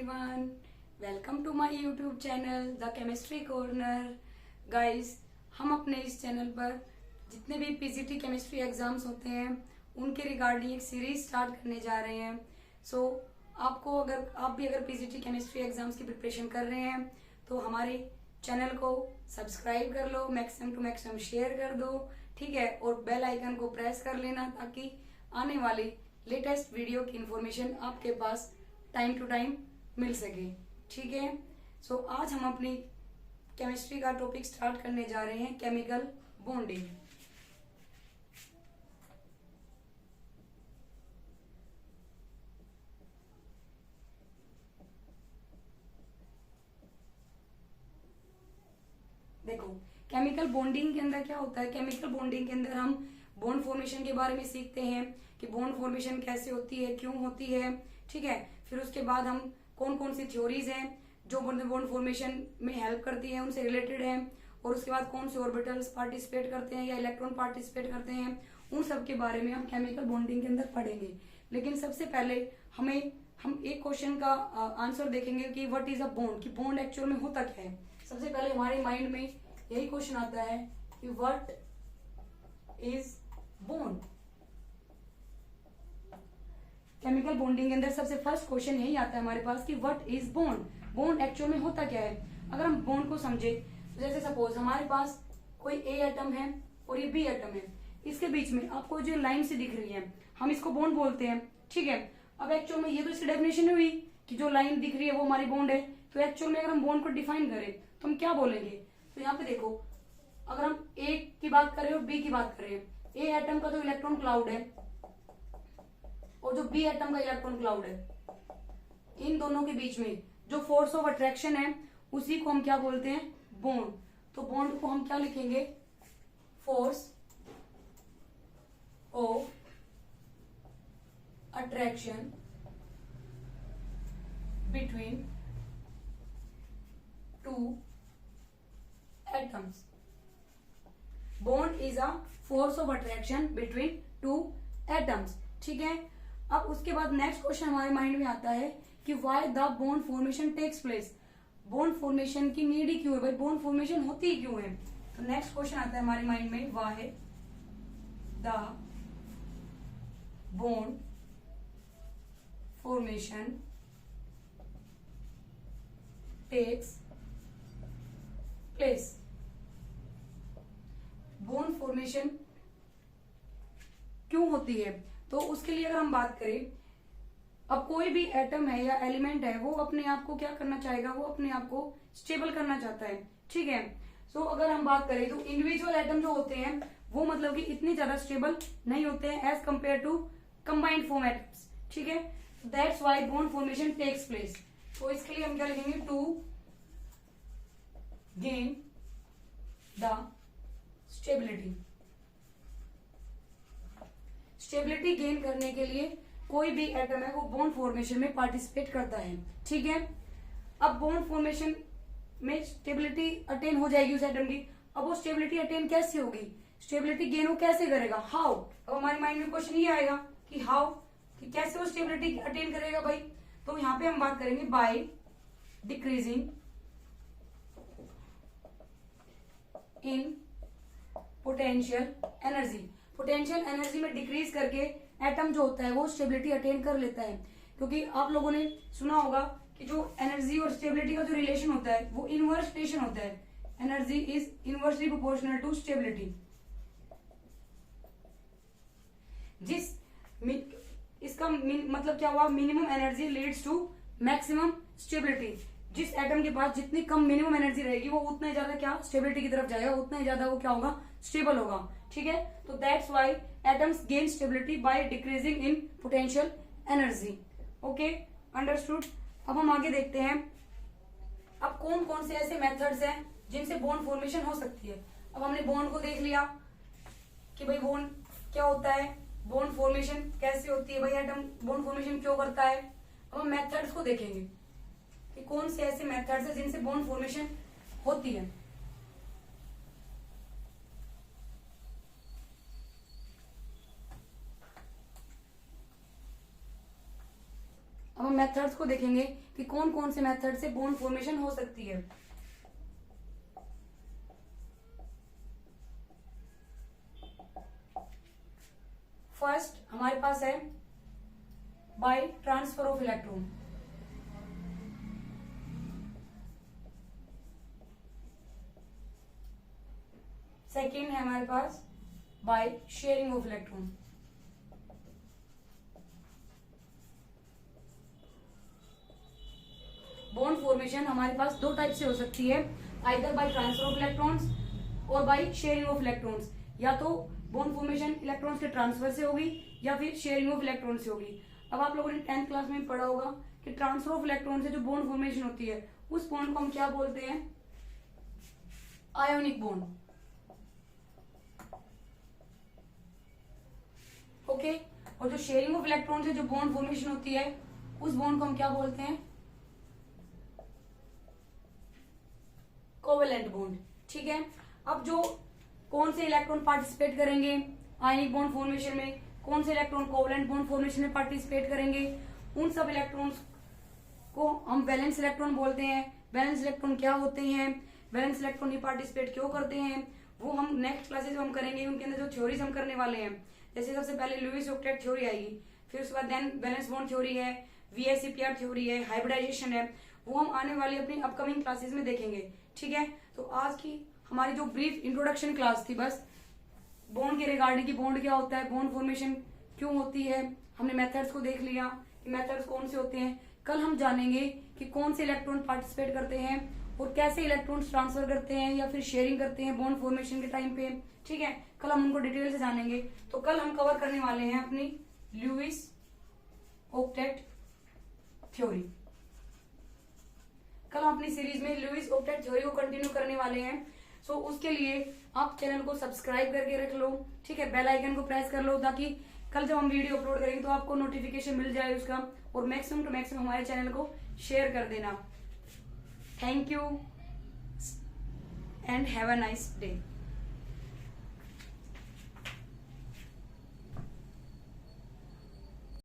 everyone, welcome to my YouTube channel The Chemistry Corner. Guys, हम अपने इस channel पर जितने भी पीजीटी केमिस्ट्री एग्जाम्स होते हैं उनके रिगार्डिंग एक सीरीज स्टार्ट करने जा रहे हैं। सो आपको आप भी अगर पीजीटी केमिस्ट्री एग्जाम्स की प्रिपरेशन कर रहे हैं तो हमारे चैनल को सब्सक्राइब कर लो, मैक्सिमम टू मैक्सिमम शेयर कर दो, ठीक है, और बेल आइकन को प्रेस कर लेना ताकि आने वाली लेटेस्ट वीडियो की इंफॉर्मेशन आपके पास टाइम टू टाइम मिल सके। ठीक है, सो आज हम अपनी केमिस्ट्री का टॉपिक स्टार्ट करने जा रहे हैं, केमिकल बॉन्डिंग। देखो, केमिकल बॉन्डिंग के अंदर क्या होता है। केमिकल बॉन्डिंग के अंदर हम बॉन्ड फॉर्मेशन के बारे में सीखते हैं कि बॉन्ड फॉर्मेशन कैसे होती है, क्यों होती है, ठीक है। फिर उसके बाद हम कौन कौन सी थ्योरीज हैं जो बॉन्ड फॉर्मेशन में हेल्प करती हैं, उनसे रिलेटेड है, और उसके बाद कौन से ऑर्बिटल्स पार्टिसिपेट करते हैं या इलेक्ट्रॉन पार्टिसिपेट करते हैं, उन सब के बारे में हम केमिकल बॉन्डिंग के अंदर पढ़ेंगे। लेकिन सबसे पहले हम एक क्वेश्चन का आंसर देखेंगे कि व्हाट इज अ बॉन्ड, कि बॉन्ड एक्चुअल में होता क्या है। सबसे पहले हमारे माइंड में यही क्वेश्चन आता है कि what is bond. Chemical bonding के अंदर सबसे फर्स्ट क्वेश्चन यही आता है हमारे पास कि what is bond, bond actual में होता क्या है। अगर हम बॉन्ड को समझे तो जैसे सपोज हमारे पास कोई ए एटम है और ये बी एटम है, इसके बीच में आपको जो लाइन से दिख रही है हम इसको बॉन्ड बोलते हैं, ठीक है। अब एक्चुअल में ये तो इसकी डेफिनेशन हुई कि जो लाइन दिख रही है वो हमारी बॉन्ड है। तो एक्चुअल में अगर हम बॉन्ड को डिफाइन करें तो हम क्या बोलेंगे, तो यहाँ पे देखो, अगर हम ए की बात करें और बी की बात करें, ए एटम का जो इलेक्ट्रॉन क्लाउड है और जो बी एटम का इलेक्ट्रॉन क्लाउड है, इन दोनों के बीच में जो फोर्स ऑफ अट्रैक्शन है उसी को हम क्या बोलते हैं, बॉन्ड। तो बॉन्ड को हम क्या लिखेंगे, force of attraction between two atoms. Bond is a force of attraction between two atoms, ठीक है। अब उसके बाद नेक्स्ट क्वेश्चन हमारे माइंड में आता है कि why the bond formation takes place. Bond formation की नीड ही क्यों है भाई, बॉन्ड फॉर्मेशन होती ही क्यों है। तो नेक्स्ट क्वेश्चन आता है हमारे माइंड में, why the bond formation takes place. Bond formation क्यों होती है, तो उसके लिए अगर हम बात करें, अब कोई भी एटम है या एलिमेंट है वो अपने आप को क्या करना चाहेगा, वो अपने आप को स्टेबल करना चाहता है, ठीक है। सो अगर हम बात करें तो इंडिविजुअल एटम जो होते हैं वो मतलब कि इतनी ज्यादा स्टेबल नहीं होते हैं as compare to combined form atoms, ठीक है। That's why bond formation takes place. तो इसके लिए हम क्या लिखेंगे, to gain the stability. Stability gain करने के लिए कोई भी एटम है वो बॉन्ड फॉर्मेशन में पार्टिसिपेट करता है, ठीक है। अब बॉन्ड फॉर्मेशन में स्टेबिलिटी अटेन हो जाएगी उस एटम की। अब वो स्टेबिलिटी अटेन कैसे होगी, स्टेबिलिटी गेन वो कैसे करेगा, हाउ। अब हमारे माइंड में क्वेश्चन ये आएगा कि हाउ, कि कैसे वो स्टेबिलिटी अटेन करेगा भाई। तो यहाँ पे हम बात करेंगे by decreasing in potential energy. Potential energy में डिक्रीज करके एटम जो होता है वो स्टेबिलिटी अटेन कर लेता है। क्योंकि आप लोगों ने सुना होगा कि जो एनर्जी और स्टेबिलिटी का जो रिलेशन होता है वो इनवर्स रिलेशन होता है। Energy is inversely proportional to stability. इसका मतलब क्या हुआ, minimum energy leads to maximum stability. जिस एटम के पास जितनी कम मिनिमम एनर्जी रहेगी वो उतना ही ज्यादा क्या स्टेबिलिटी की तरफ जाएगा, उतना ही ज्यादा वो क्या होगा, स्टेबल होगा, ठीक है। तो that's why atoms gain stability by decreasing in potential energy. Okay, understood. अब हम आगे देखते हैं, अब कौन कौन से ऐसे मेथड्स हैं जिनसे बॉन्ड फॉर्मेशन हो सकती है। अब हमने बॉन्ड को देख लिया कि भाई बॉन्ड क्या होता है, बॉन्ड फॉर्मेशन कैसे होती है, भाई एटम बॉन्ड फॉर्मेशन क्यों करता है। अब हम मेथड्स को देखेंगे कि कौन से ऐसे मेथड्स हैं जिनसे बॉन्ड फॉर्मेशन होती है। अब हम मेथड्स को देखेंगे कि कौन कौन से मेथड से बॉन्ड फॉर्मेशन हो सकती है। फर्स्ट हमारे पास है by transfer of electron. Second है हमारे पास by sharing of electron. Bond formation हमारे पास दो टाइप से हो सकती है, either by transfer of electrons और बाय शेयरिंग ऑफ इलेक्ट्रॉन्स। या तो बॉन्ड फॉर्मेशन इलेक्ट्रॉन्स के ट्रांसफर से होगी या फिर शेयरिंग ऑफ इलेक्ट्रॉन से होगी। अब आप लोगों ने 10th क्लास में पढ़ा होगा कि ट्रांसफर ऑफ इलेक्ट्रॉन से जो बॉन्ड फॉर्मेशन होती है उस बॉन्ड को हम क्या बोलते हैं, आयोनिक बॉन्ड। ओके, और जो शेयरिंग ऑफ इलेक्ट्रॉन से जो बॉन्ड फॉर्मेशन होती है उस बॉन्ड को हम क्या बोलते हैं, कोवेलेंट बॉन्ड। ठीक है, अब जो कौन से इलेक्ट्रॉन पार्टिसिपेट करेंगे आयनिक बॉन्ड फॉर्मेशन में, कौन से इलेक्ट्रॉन कोवेलेंट बॉन्ड फॉर्मेशन में पार्टिसिपेट करेंगे, उन सब इलेक्ट्रॉन्स को हम वैलेंस इलेक्ट्रॉन बोलते हैं। वैलेंस इलेक्ट्रॉन क्या होते हैं, वैलेंस इलेक्ट्रॉन ये पार्टिसिपेट क्यों करते हैं, वो हम नेक्स्ट क्लासेस में हम करेंगे। उनके अंदर जो थ्योरीज हम करने वाले हैं, जैसे सबसे पहले लुईस ऑक्टेट थ्योरी आएगी, फिर उसके बाद देन वैलेंस बॉन्ड थ्योरी है, VSEPR थ्योरी है, हाइब्रिडाइजेशन है, वो हम आने वाली अपनी अपकमिंग क्लासेस में देखेंगे। ठीक है, तो आज की हमारी जो ब्रीफ इंट्रोडक्शन क्लास थी, बस बॉन्ड के रिगार्डिंग की बॉन्ड क्या होता है, बॉन्ड फॉर्मेशन क्यों होती है, हमने मेथड्स को देख लिया कि मेथड्स कौन से होते हैं। कल हम जानेंगे कि कौन से इलेक्ट्रॉन पार्टिसिपेट करते हैं और कैसे इलेक्ट्रॉन्स ट्रांसफर करते हैं या फिर शेयरिंग करते हैं बॉन्ड फॉर्मेशन के टाइम पे। ठीक है, कल हम उनको डिटेल से जानेंगे। तो कल हम कवर करने वाले हैं अपनी लुईस ऑक्टेट थ्योरी। कल हम अपनी सीरीज में लुईस ऑक्टेट थ्योरी को कंटिन्यू करने वाले हैं। सो उसके लिए आप चैनल को सब्सक्राइब करके रख लो। ठीक है, बेल आइकन को प्रेस कर लो ताकि कल जब हम वीडियो अपलोड करेंगे तो आपको नोटिफिकेशन मिल जाए उसका, और मैक्सिमम टू मैक्सिमम हमारे चैनल को शेयर कर देना। Thank you and have a nice day.